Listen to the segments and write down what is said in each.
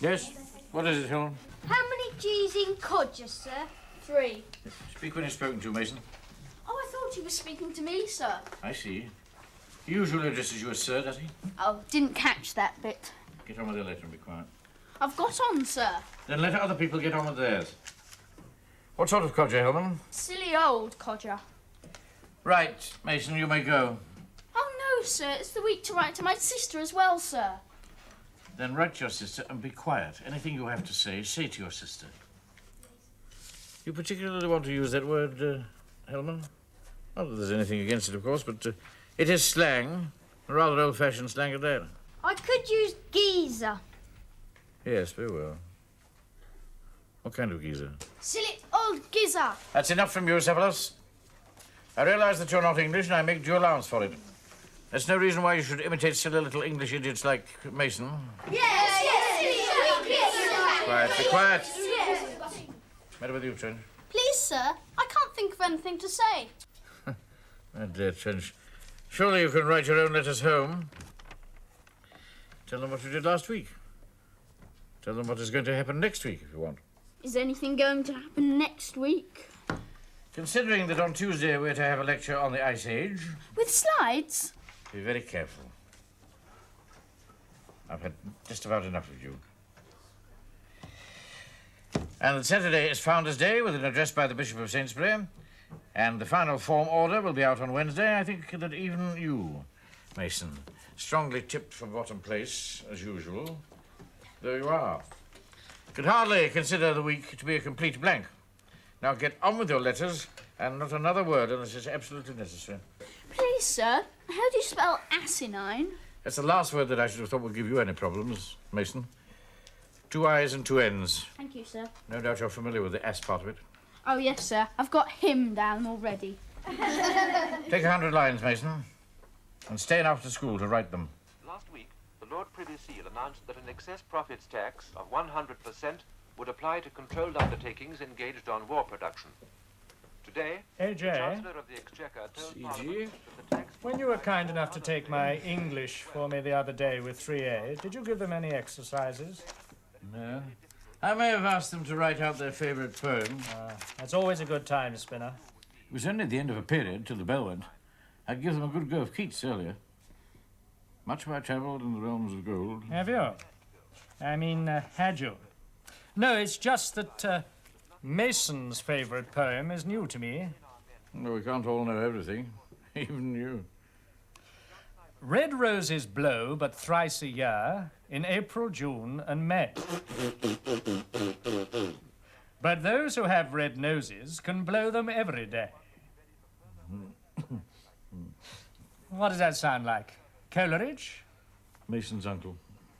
Yes? What is it, Helen? How many G's in codger, sir? 3. Speak when you're spoken to, Mason. Oh, I thought he was speaking to me, sir. I see. He usually addresses you as sir, does he? Oh, didn't catch that bit. Get on with your letter and be quiet. I've got on, sir. Then let other people get on with theirs. What sort of codger, Hellman? Silly old codger. Right, Mason, you may go. Oh, no, sir. It's the week to write to my sister as well, sir. Then write to your sister and be quiet. Anything you have to say to your sister. You particularly want to use that word, Hellman? Not that there's anything against it, of course, but it is slang. A rather old-fashioned slang at that. I could use geezer. Yes, very well. What kind of geezer? Silly old geezer. That's enough from you, Cephalus. I realise that you're not English, and I make due allowance for it. There's no reason why you should imitate silly little English idiots like Mason. Yes. Quiet, be quiet. Matter with you, Trench? Please, sir. I can't think of anything to say. My dear Trench, surely you can write your own letters home. Tell them what you did last week. Tell them what is going to happen next week, if you want. Is anything going to happen next week? Considering that on Tuesday we're to have a lecture on the Ice Age... With slides? Be very careful. I've had just about enough of you. And that Saturday is Founder's Day with an address by the Bishop of Sainsbury. And the final form order will be out on Wednesday. I think that even you, Mason, strongly tipped for bottom place, as usual, though you are, could hardly consider the week to be a complete blank. Now get on with your letters, and not another word unless it's absolutely necessary. Please, sir, how do you spell asinine? That's the last word that I should have thought would give you any problems, Mason. 2 I's and 2 N's. Thank you, sir. No doubt you're familiar with the S part of it. Oh, yes, sir. I've got him down already. Take 100 lines, Mason, and stay in after school to write them. Last week, the Lord Privy Seal announced that an excess profits tax of 100% would apply to controlled undertakings engaged on war production. Today, AJ, the Chancellor of the Exchequer told Parliament that the tax... when you were kind enough to take my English for me the other day with 3A, did you give them any exercises? No. I may have asked them to write out their favourite poem. That's always a good time, Spinner. It was only at the end of a period, till the bell went. I'd give them a good go of Keats earlier. Much have I travelled in the realms of gold. Have you? I mean, had you? No, it's just that Mason's favourite poem is new to me. No, we can't all know everything, even you. Red roses blow but thrice a year, in April, June and May. But those who have red noses can blow them every day. What does that sound like? Coleridge? Mason's uncle.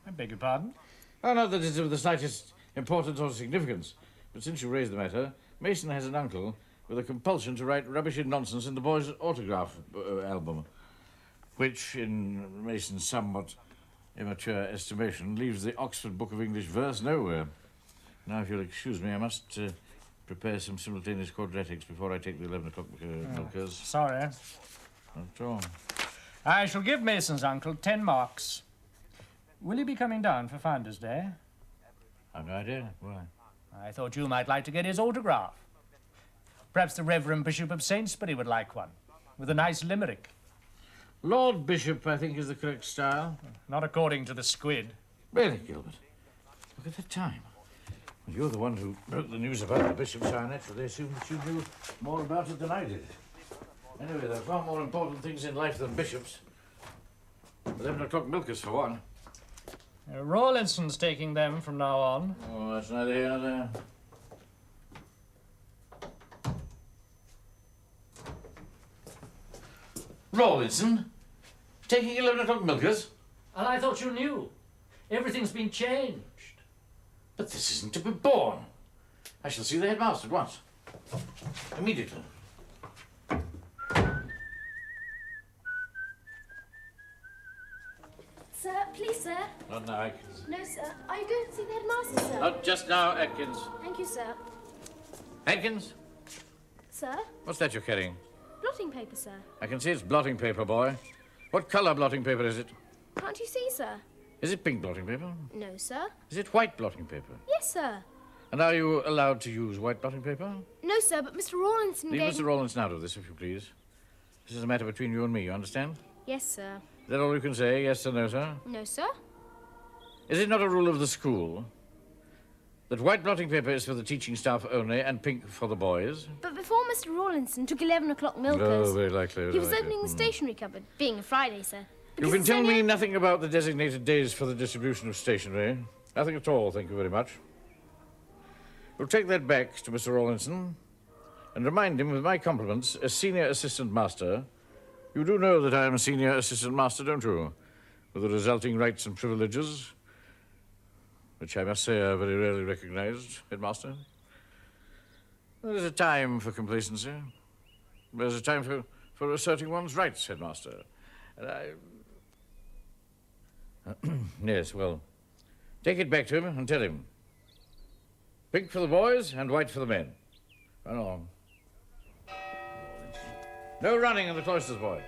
I beg your pardon? Oh, not that it's of the slightest importance or significance, but since you raised the matter, Mason has an uncle with a compulsion to write rubbishy nonsense in the boys' autograph album, which, in Mason's somewhat immature estimation, leaves the Oxford Book of English Verse nowhere. Now, if you'll excuse me, I must prepare some simultaneous quadratics before I take the 11 o'clock milkers. Sorry. Not at all. I shall give Mason's uncle 10 marks. Will he be coming down for Founder's Day? I've no idea. Why? I thought you might like to get his autograph. Perhaps the Reverend Bishop of Sainsbury would like one, with a nice limerick. Lord Bishop, I think, is the correct style. Not according to the squid. Really, Gilbert? Look at the time. Well, you're the one who broke the news about the bishop, so I naturally assumed that you knew more about it than I did. Anyway, there are far more important things in life than bishops. 11 o'clock milkers, for one. Rawlinson's taking them from now on. Oh, that's neither here nor there. Rawlinson? Taking 11 o'clock milkers? And I thought you knew. Everything's been changed. But this isn't to be borne. I shall see the headmaster at once. Immediately. Sir, please, sir. Not now, Atkins. No, sir. Are you going to see the headmaster, sir? Not just now, Atkins. Thank you, sir. Atkins? Sir? What's that you're carrying? Blotting paper, sir. I can see it's blotting paper, boy. What colour blotting paper is it? Can't you see, sir? Is it pink blotting paper? No, sir. Is it white blotting paper? Yes, sir. And are you allowed to use white blotting paper? No, sir, but Mr. Rawlinson Leave gave... Mr. Rawlinson out of this, if you please. This is a matter between you and me, you understand? Yes, sir. Is that all you can say, yes or no, sir? No, sir. Is it not a rule of the school that white blotting paper is for the teaching staff only and pink for the boys? But before Mr. Rawlinson took 11 o'clock milkers... Oh, very likely. He was opening the stationery cupboard, being a Friday, sir. You Because can it's tell only- me nothing about the designated days for the distribution of stationery. Nothing at all, thank you very much. We'll take that back to Mr. Rawlinson and remind him, with my compliments, as senior assistant master. You do know that I am a senior assistant master, don't you? With the resulting rights and privileges, which I must say are very rarely recognized, headmaster. There's a time for complacency. There's a time for asserting one's rights, headmaster. And Yes, well, take it back to him and tell him. Pink for the boys and white for the men. Run along. No running in the cloisters, boy.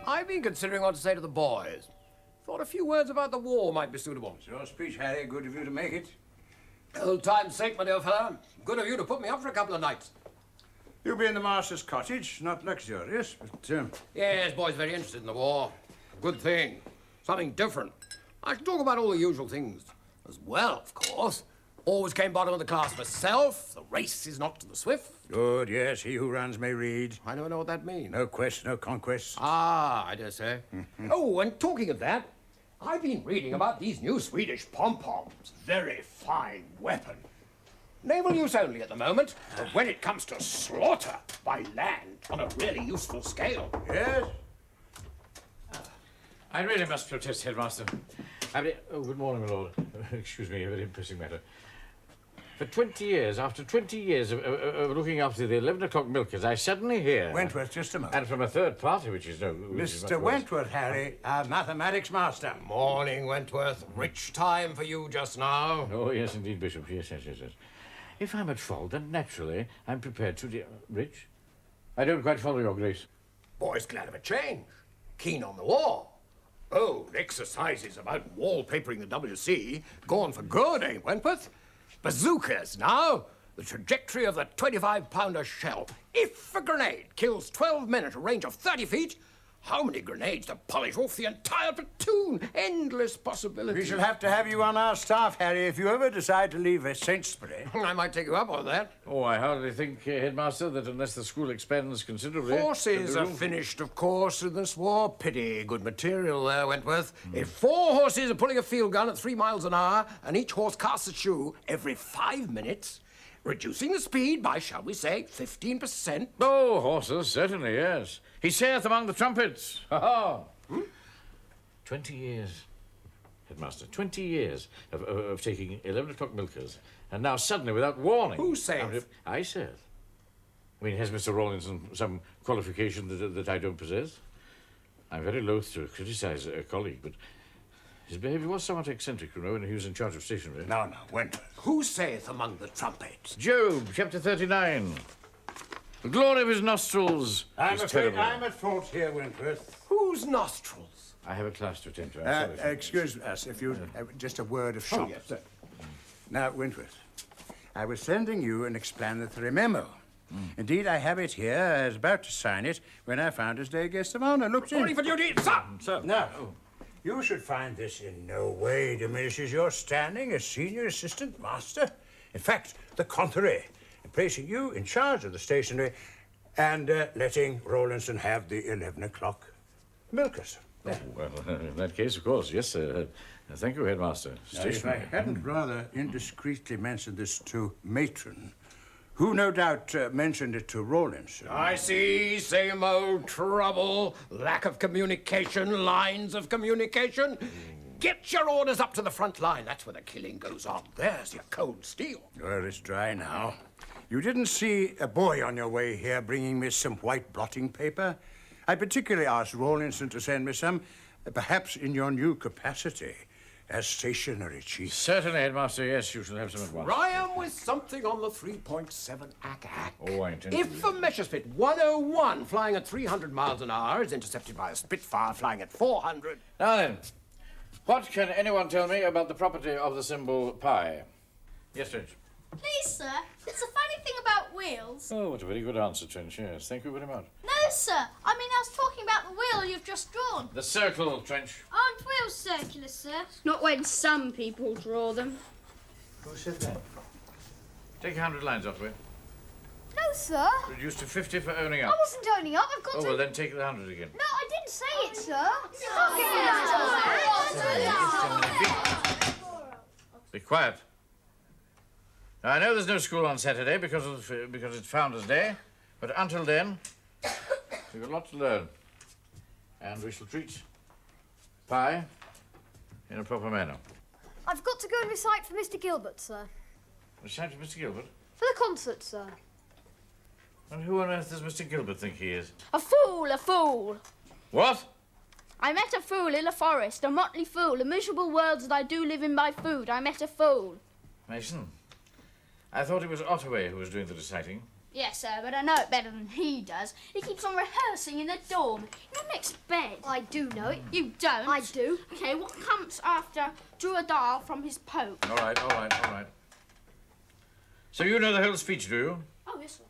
I've been considering what to say to the boys. Thought a few words about the war might be suitable. It's your speech, Harry. Good of you to make it. Old time's sake, my dear fellow. Good of you to put me up for a couple of nights. You'll be in the master's cottage. Not luxurious, but... Yes, boys very interested in the war. Good thing. Something different. I should talk about all the usual things. As well, of course. Always came bottom of the class myself. The race is not to the swift. Good, yes. He who runs may read. I never know what that means. No quest, no conquest. Ah, I dare say. Oh, and talking of that, I've been reading about these new Swedish pom-poms. Very fine weapon. Naval use only at the moment, but when it comes to slaughter by land on a really useful scale. Yes? I really must protest, headmaster. Oh, good morning, my lord. Excuse me, a very pressing matter. For 20 years, after 20 years of looking after the 11 o'clock milkers, I suddenly hear... Wentworth, just a moment. And from a third party, which is no... which is much Mr. worse. Wentworth, Harry, our mathematics master. Morning, Wentworth. Rich time for you just now. Oh, yes, indeed, Bishop. Yes. If I'm at fault, then naturally I'm prepared to... Rich? I don't quite follow your grace. Boys glad of a change. Keen on the war. Oh, exercises about wallpapering the WC. Gone for good, eh, Wentworth? Bazookas now. The trajectory of the 25-pounder shell. If a grenade kills 12 men at a range of 30 feet, how many grenades to polish off the entire platoon? Endless possibilities. We shall have to have you on our staff, Harry, if you ever decide to leave Saintsbury. I might take you up on that. Oh, I hardly think, Headmaster, that unless the school expands considerably... Horses the are room- finished, of course, in this war. Pity. Good material there, Wentworth. If 4 horses are pulling a field gun at 3 miles an hour, and each horse casts a shoe every 5 minutes, reducing the speed by, shall we say, 15%. Oh, horses, certainly, yes. He saith among the trumpets. Ha-ha! 20 years, Headmaster, 20 years of taking 11 o'clock milkers, and now suddenly, without warning... Who saith? I saith. I mean, has Mr. Rawlinson some qualification that I don't possess? I'm very loath to criticize a colleague, but his behaviour was somewhat eccentric, you know, when he was in charge of stationery. No, Wentworth. Who saith among the trumpets? Job, chapter 39. The glory of his nostrils I'm is afraid terrible. I'm at fault here, Wentworth. Whose nostrils? I have a class to attend to. I'm sorry. Excuse us, if you... just a word of shop. yes, sir. Now, Wentworth, I was sending you an explanatory memo. Indeed, I have it here. I was about to sign it when I found his day guest of honor. Looked in. Ready for duty, sir! So, Now, you should find this in no way diminishes your standing as senior assistant master. In fact, the contrary, placing you in charge of the stationery and letting Rawlinson have the 11 o'clock milkers. well, in that case, of course, yes, sir. Thank you, Headmaster. Now, if I hadn't rather indiscreetly mentioned this to Matron, who no doubt mentioned it to Rawlinson. I see, same old trouble. Lack of communication, lines of communication. Get your orders up to the front line. That's where the killing goes on. There's your cold steel. Well, it's dry now. You didn't see a boy on your way here bringing me some white blotting paper? I particularly asked Rawlinson to send me some, perhaps in your new capacity as stationery chief. Certainly, Headmaster, yes, you shall have some at once. Ryan with something on the 3.7 ack. Oh, I intend If a Messerschmitt 101 flying at 300 miles an hour is intercepted by a Spitfire flying at 400... Now then, What can anyone tell me about the property of the symbol pi? Yes, Trench. Please, sir, it's a funny thing about wheels. Oh, what a very good answer, Trench. Yes, thank you very much. No, sir. I mean, I was talking about the wheel you've just drawn. The circle, Trench. Aren't wheels circular, sir? Not when some people draw them. Who said that? Take 100 lines off me. No, sir. Reduced to 50 for owning I up. wasn't owning up. I've got Oh, to... well, then take the 100 again. No, I didn't say it, sir. You can't get me out. Be quiet. Now, I know there's no school on Saturday because it's Founder's Day, but until then, we've got a lot to learn. And we shall treat pi in a proper manner. I've got to go and recite for Mr. Gilbert, sir. Recite to Mr. Gilbert? For the concert, sir. And who on earth does Mr. Gilbert think he is? A fool, a fool. What? I met a fool in a forest, a motley fool, a miserable world that I do live in by food. I met a fool. Mason, I thought it was Ottaway who was doing the reciting. Yes, sir, but I know it better than he does. He keeps on rehearsing in the dorm. You know, next bed. I do know it. You don't? I do. Okay, what comes after drew a dial from his poke? All right. So you know the whole speech, do you? Oh, yes, sir.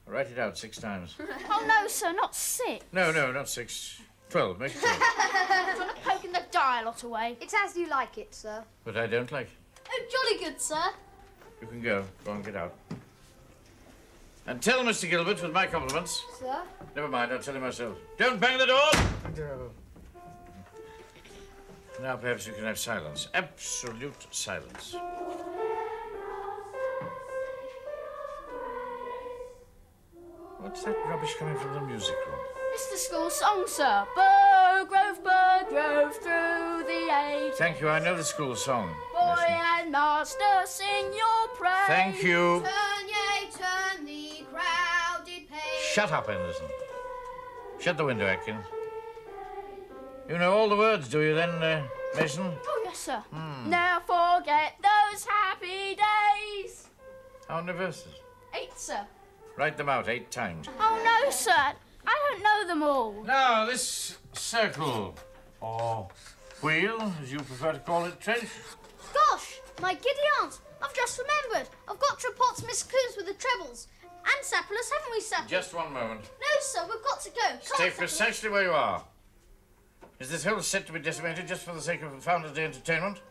Write it out 6 times. Oh, no, sir, not 6. No, not 6. 12, make it 12. I'm trying to poke in the dial, Ottaway. It's as you like it, sir. But I don't like it. Oh, jolly good, sir. You can go. Go on, get out. And tell Mr. Gilbert with my compliments. Sir? Never mind, I'll tell him myself. Don't bang the door! Now perhaps you can have silence. Absolute silence. What's that rubbish coming from the music room? It's the school song, sir. Bird grove through the age. Thank you, I know the school song. Boy Listen. and master, sing your praise. Thank you. Turn, ye, turn the crowded page. Shut up, Anderson. Shut the window, Atkins. You know all the words, do you then, Mason? Oh, yes, sir. Never forget those happy days. How many verses? 8, sir. Write them out 8 times. Oh, no, sir. I don't know them all. Now, this circle, or wheel, as you prefer to call it, Trench. Gosh, my giddy aunt. I've just remembered. I've got to report Miss Coons with the trebles. And Sapulus, haven't we, Sapulus? Just one moment. No, sir, we've got to go. Come Stay on, Sapulus. precisely where you are. Is this whole set to be decimated just for the sake of Founder's Day entertainment?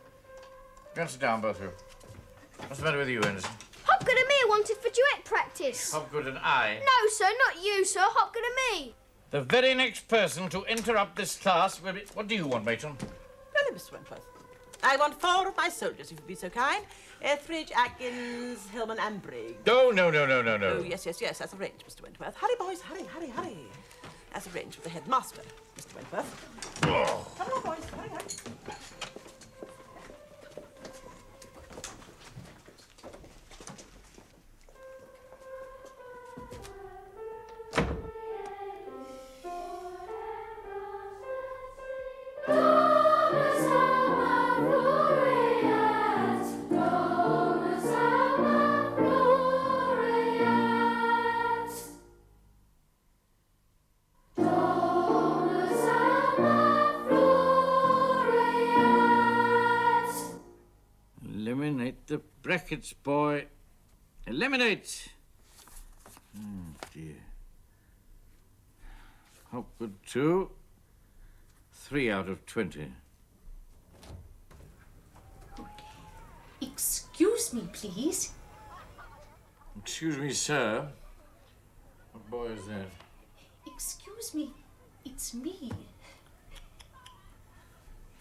Go and sit down, both of you. What's the matter with you, Anderson? Hopgood and me are wanted for duet practice. Hopgood and I. No, sir, not you, sir. Hopgood and me. The very next person to interrupt this class will be... What do you want, matron? Really, Mr. Wentworth. I want 4 of my soldiers, if you'd be so kind. Etheridge, Atkins, Hillman, and Briggs. No. Oh, yes, as arranged, Mr. Wentworth. Hurry, boys, hurry. As arranged with the headmaster, Mr. Wentworth. Oh. Come on, boys, hurry. Eliminate the brackets, boy. Eliminate! Oh, dear. Hopgood 2. 3 out of 20. Excuse me, please. Excuse me, sir. What boy is that? Excuse me, it's me.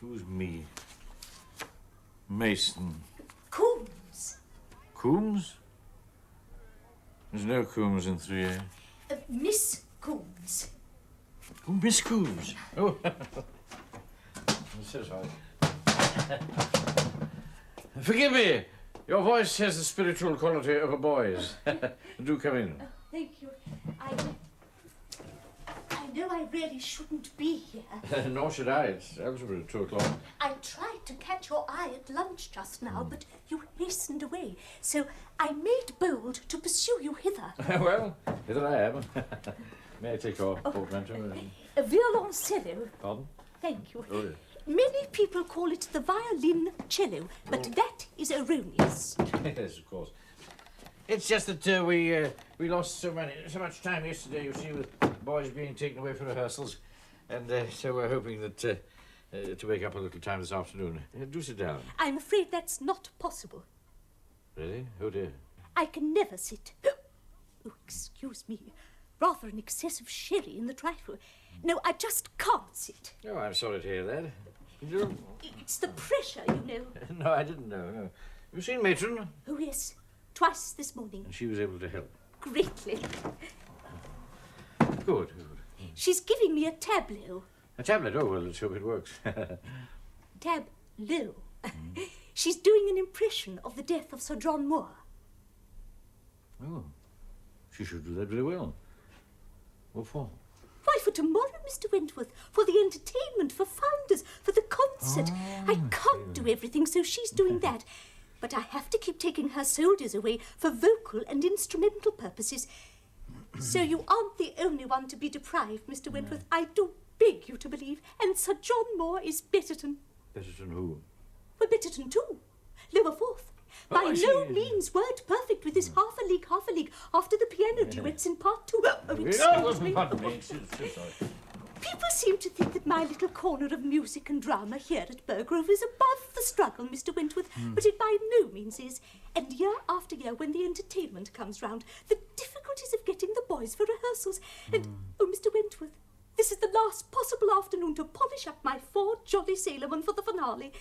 Who's me? Mason. Coombs. Coombs? There's no Coombs in 3A. Miss Coombs. Oh, Miss Coombs. Oh. I'm so sorry. Forgive me. Your voice has the spiritual quality of a boy's. Do come in. Thank you. I know I really shouldn't be here. Nor should I. It's algebra at 2 o'clock. I tried to catch your eye at lunch just now, but you hastened away. So I made bold to pursue you hither. Well, hither I am. May I take your portmanteau? Violoncelle. Pardon? Thank you. Oh, yes. Many people call it the violin cello, but that is erroneous. Yes, of course. It's just that we lost so much time yesterday, you see, with boys being taken away for rehearsals. And so we're hoping that to wake up a little time this afternoon. Do sit down. I'm afraid that's not possible. Really? Oh, dear. I can never sit. Oh, excuse me. Rather an excess of sherry in the trifle. No, I just can't sit. Oh, I'm sorry to hear that. It's the pressure, you know. No, I didn't know, no. You seen Matron? Oh, yes. Twice this morning. And she was able to help. Greatly. Good. She's giving me a tableau. A tablet? Oh, well, let's hope it works. Tableau. She's doing an impression of the death of Sir John Moore. Oh, she should do that very well. What for? Why, for tomorrow, Mr. Wentworth, for the entertainment, for founders, for the concert. I can't do everything, so she's doing that. But I have to keep taking her soldiers away for vocal and instrumental purposes. So you aren't the only one to be deprived, Mr. Wentworth. I do beg you to believe. And Sir John Moore is Betterton. Betterton who? Well, Betterton too. Lower Fourth. By no means word perfect with his half a league after the piano duets in part 2. Oh, excuse me. Pardon me. Sorry. People seem to think that my little corner of music and drama here at Burgrove is above the struggle, Mr. Wentworth, but it by no means is. And year after year, when the entertainment comes round, the difficulties of getting the boys for rehearsals. And, oh, Mr. Wentworth, this is the last possible afternoon to polish up my 4 jolly sailormen for the finale.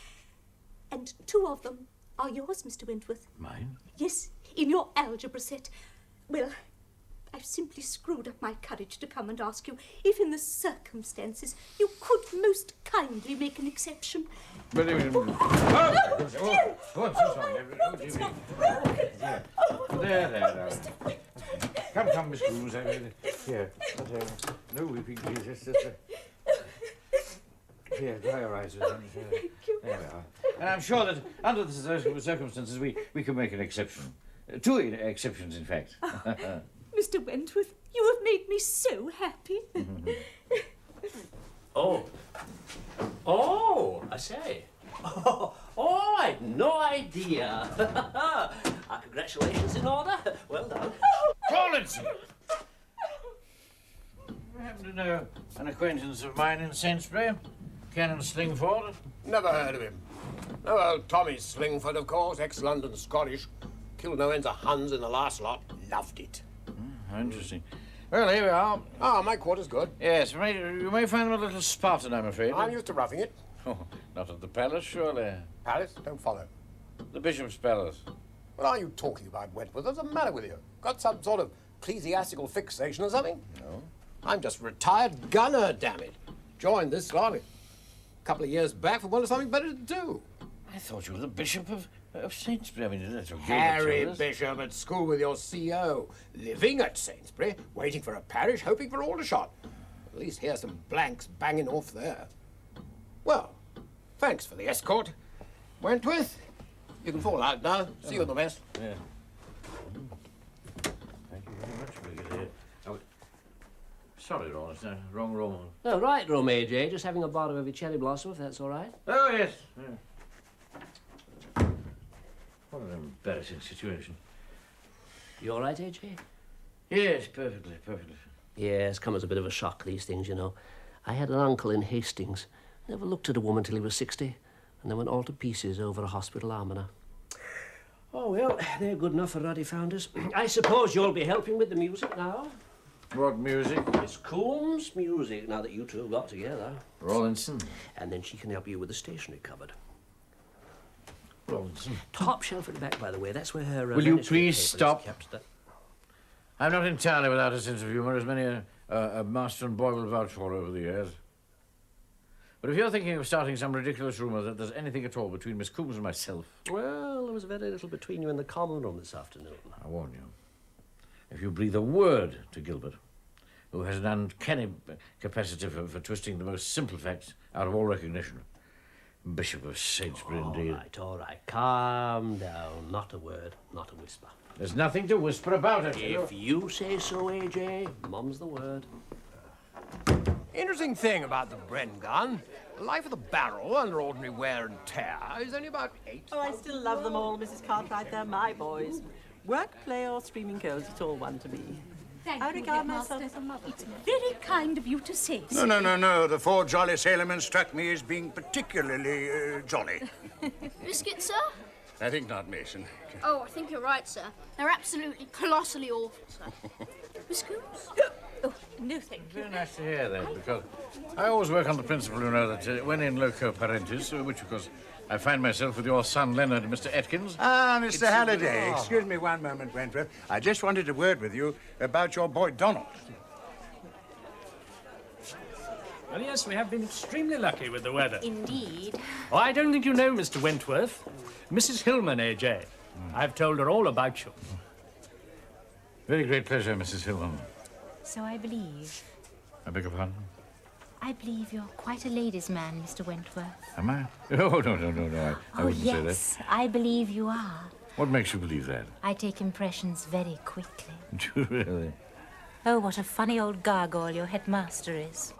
And 2 of them are yours, Mr. Wentworth. Mine? Yes, in your algebra set. Well, I've simply screwed up my courage to come and ask you if, in the circumstances, you could most kindly make an exception. But there. Come, Miss Coombs. Here. No weeping, please. Here, dry your eyes. There we are. And I'm sure that under the circumstances we can make an exception. 2 exceptions, in fact. Mr. Wentworth, you have made me so happy. Oh, I say. Oh, I'd no idea. Our congratulations in order. Well done. Rawlinson! I happen to know an acquaintance of mine in Sainsbury, Canon Slingford. Never heard of him. No, old Tommy Slingford, of course, ex-London Scottish. Killed no ends of Huns in the last lot. Loved it. Interesting. Well, here we are. Ah, my quarter's good. Yes, you may find them a little Spartan, I'm afraid. I'm used to roughing it. Oh, not at the palace, surely. Palace? Don't follow. The Bishop's palace. What are you talking about, Wentworth? What's the matter with you? Got some sort of ecclesiastical fixation or something? No. I'm just retired gunner, damn it. Joined this lot a couple of years back for want of something better to do. I thought you were the Bishop of Sainsbury. I mean, that's a Harry Bishop at school with your CO. Living at Sainsbury, waiting for a parish, hoping for Aldershot. At least hear some blanks banging off there. Well, thanks for the escort. Wentworth, you can fall out now. See you in the mess. Yeah. Thank you very much, Brigadier. Sorry, Ron, it's the wrong room. Oh, right, Rum AJ. Just having a bottle of your cherry blossom, if that's all right. Oh, yes. Yeah. What an embarrassing situation. You all right, AJ? Yes, perfectly. Yes, come as a bit of a shock, these things, you know. I had an uncle in Hastings. Never looked at a woman till he was 60, and then went all to pieces over a hospital almoner. Oh, well, they're good enough for ruddy founders. I suppose you'll be helping with the music now? What music? Miss Coombs' music, now that you two got together. Rawlinson. And then she can help you with the stationery cupboard. Rawlinson. Top shelf at the back, by the way. That's where her... Will you manuscript please paper is stop? kept. I'm not entirely without a sense of humour, as many a master and boy will vouch for over the years. But if you're thinking of starting some ridiculous rumour that there's anything at all between Miss Coombs and myself... Well, there was very little between you in the common room this afternoon. I warn you. If you breathe a word to Gilbert, who has an uncanny capacity for twisting the most simple facts out of all recognition. Bishop of Sainsbury, indeed. All right. Calm down. Not a word, not a whisper. There's nothing to whisper about it. If you say so, AJ, mum's the word. Interesting thing about the Bren gun, the life of the barrel under ordinary wear and tear is only about 8. Oh, I still love them all, Mrs. Cartwright. They're my boys. Work, play, or screaming coals, it's all one to me. Thank I you, regard Headmaster. myself as a mother. It's very kind of you to say so. No. The 4 jolly sailormen struck me as being particularly jolly. Biscuit, sir? I think not, Mason. Oh, I think you're right, sir. They're absolutely colossally awful, sir. Biscuits? Oh, no, thank you. Very nice to hear that, because I always work on the principle, you know, that when in loco parentis, which, of course, I find myself with your son Leonard and Mr. Atkins. Ah, Mr. Halliday, excuse me one moment, Wentworth. I just wanted a word with you about your boy Donald. Well, yes, we have been extremely lucky with the weather. Indeed. Oh, I don't think you know, Mr. Wentworth. Mrs. Hillman, A.J. I've told her all about you. Very great pleasure, Mrs. Hillman. So I believe. I beg your pardon? I believe you're quite a ladies' man, Mr. Wentworth. Am I? Oh, no. I wouldn't say that. Yes, I believe you are. What makes you believe that? I take impressions very quickly. Do you really? Oh, what a funny old gargoyle your headmaster is.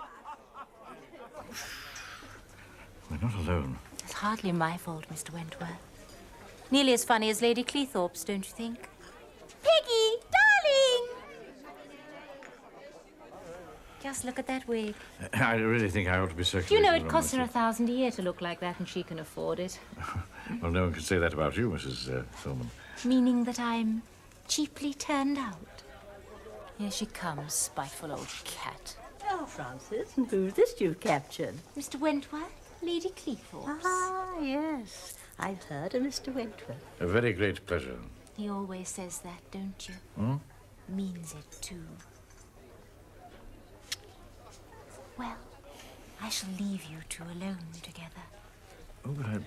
We're not alone. It's hardly my fault, Mr. Wentworth. Nearly as funny as Lady Cleethorpes, don't you think? Peggy, darling! Just look at that wig. I really think I ought to be circulating. Do you know it around costs her myself. $1,000 a year to look like that, and she can afford it? Well, no one can say that about you, Mrs. Hillman. Meaning that I'm cheaply turned out. Here she comes, spiteful old cat. Oh, Francis, and who's this you've captured? Mr. Wentworth, Lady Cleethorpes. Ah, yes. I've heard of Mr. Wentworth. A very great pleasure. He always says that, don't you? Hmm? Means it, too. Well, I shall leave you two alone together. Oh, but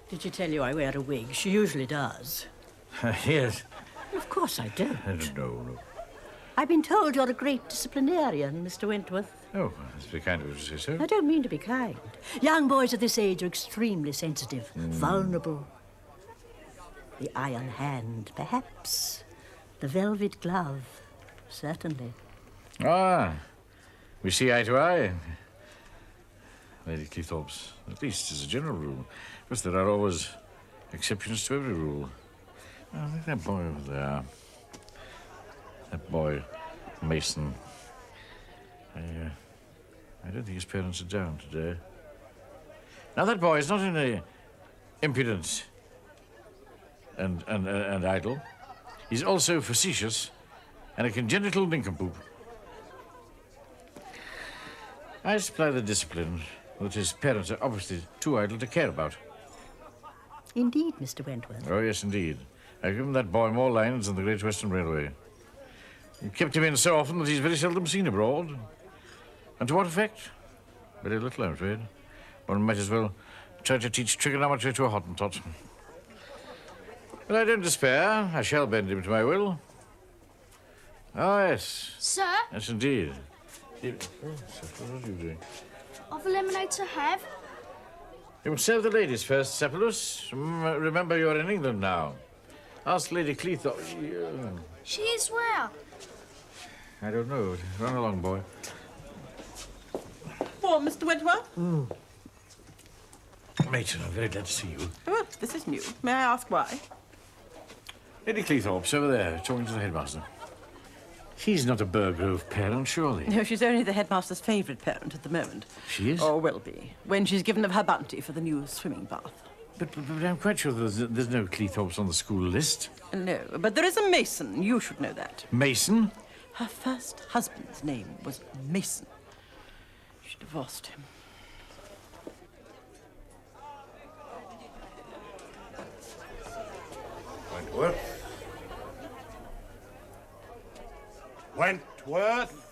Did she tell you I wear a wig? She usually does. yes. Of course I don't. No. I've been told you're a great disciplinarian, Mr. Wentworth. Oh, that's very kind of you to say so. I don't mean to be kind. Young boys of this age are extremely sensitive, vulnerable. The iron hand, perhaps. The velvet glove, certainly. Ah, we see eye to eye. Lady Cleethorpes, at least as a general rule. But there are always exceptions to every rule. I think that boy over there, that boy, Mason, I don't think his parents are down today. Now, that boy is not only impudent and idle, he's also facetious and a congenital nincompoop. I supply the discipline that his parents are obviously too idle to care about. Indeed, Mr. Wentworth. Oh, yes, indeed. I've given that boy more lines than the Great Western Railway. I've kept him in so often that he's very seldom seen abroad. And to what effect? Very little, I'm afraid. One might as well try to teach trigonometry to a Hottentot. But I don't despair. I shall bend him to my will. Oh, yes. Sir, Yes, indeed. What are you doing? of a lemonade to have? You must serve the ladies first, Cephalus. Remember, you're in England now. Ask Lady Cleethorpes. She is where? I don't know. Run along, boy. For Mr. Wentworth? Matron, I'm very glad to see you. Oh, this is new. May I ask why? Lady Cleethorpes, over there, talking to the headmaster. She's not a Burgrove parent, surely. No, she's only the headmaster's favourite parent at the moment. She is? Or will be, when she's given of her bounty for the new swimming bath. But I'm quite sure there's no Cleethorpes on the school list. No, but there is a Mason. You should know that. Mason? Her first husband's name was Mason. She divorced him. Wentworth? Wentworth?